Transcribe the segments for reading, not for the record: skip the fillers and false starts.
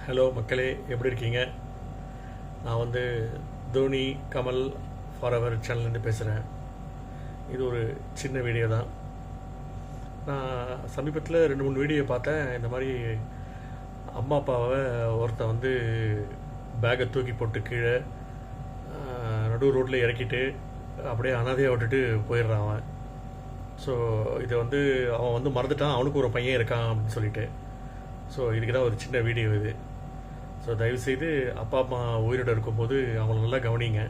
Hello மக்களே, எப்படி இருக்கீங்க? நான் வந்து தோனி கமல் ஃபார் சேனல்லேருந்து பேசுகிறேன். இது ஒரு சின்ன வீடியோ தான். நான் சமீபத்தில் 2-3 வீடியோ பார்த்தேன். இந்த மாதிரி அம்மா அப்பாவை ஒருத்தன் வந்து பேக்கை தூக்கி போட்டு கீழே நடு ரோட்டில் இறக்கிட்டு அப்படியே அனாதையாக விட்டுட்டு போயிடுறான் அவன். ஸோ இதை வந்து அவன் வந்து மறந்துட்டான், அவனுக்கு ஒரு பையன் இருக்கான் அப்படின்னு சொல்லிட்டு. ஸோ இதுக்கு தான் ஒரு சின்ன வீடியோ இது. ஸோ தயவுசெய்து அப்பா அம்மா உயிரோடு இருக்கும்போது அவங்கள நல்லா கவனிங்க.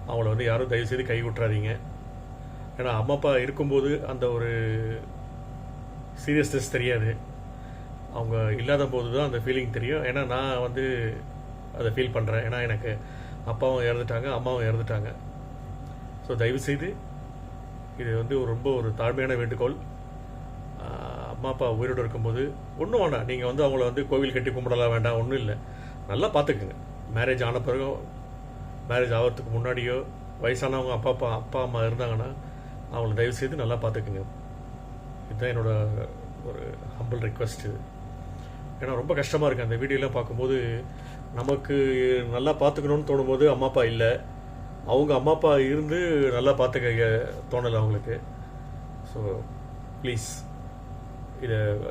அவங்கள வந்து யாரும் தயவுசெய்து கை விட்டுறாதீங்க. ஏன்னா அம்மா அப்பா இருக்கும்போது அந்த ஒரு சீரியஸ்னஸ் தெரியாது. அவங்க இல்லாத போது தான் அந்த ஃபீலிங் தெரியும். ஏன்னா நான் வந்து அதை ஃபீல் பண்ணுறேன். ஏன்னா எனக்கு அப்பாவும் இறந்துட்டாங்க, அம்மாவும் இறந்துட்டாங்க. ஸோ தயவுசெய்து இது வந்து ரொம்ப ஒரு தாழ்மையான வேண்டுகோள். அம்மா அப்பா உயிரோடு இருக்கும்போது ஒன்றும் வேண்டாம், நீங்கள் வந்து அவங்கள வந்து கோவில் கட்டி கும்பிடலாம், வேண்டாம், ஒன்றும் இல்லை, நல்லா பார்த்துக்குங்க. மேரேஜ் ஆன பிறகு, மேரேஜ் ஆகிறதுக்கு முன்னாடியோ வயசானவங்க அப்பா அம்மா இருந்தாங்கன்னா அவங்கள தயவுசெய்து நல்லா பார்த்துக்குங்க. இதுதான் என்னோட ஒரு ஹம்பிள் ரிக்வெஸ்ட் இது. ஏன்னா ரொம்ப கஷ்டமாக இருக்குது அந்த வீடியோலாம் பார்க்கும்போது. நமக்கு நல்லா பார்த்துக்கணுன்னு தோணும்போது அம்மா அப்பா இல்லை, அவங்க அம்மா அப்பா இருந்து நல்லா பார்த்துக்க தோணலை அவங்களுக்கு. ஸோ ப்ளீஸ்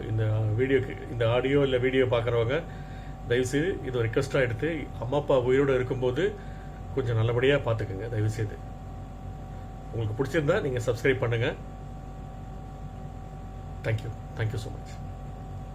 இந்த வீடியோக்கு, இந்த ஆடியோ இல்லை வீடியோ பார்க்குறவங்க தயவுசெய்து இது ஒரு ரிக்வெஸ்ட்டாக எடுத்து அம்மா அப்பா உயிரோடு இருக்கும்போது கொஞ்சம் நல்லபடியாக பார்த்துக்குங்க தயவுசெய்து. உங்களுக்கு பிடிச்சிருந்தா நீங்கள் சப்ஸ்கிரைப் பண்ணுங்கள். Thank you so much.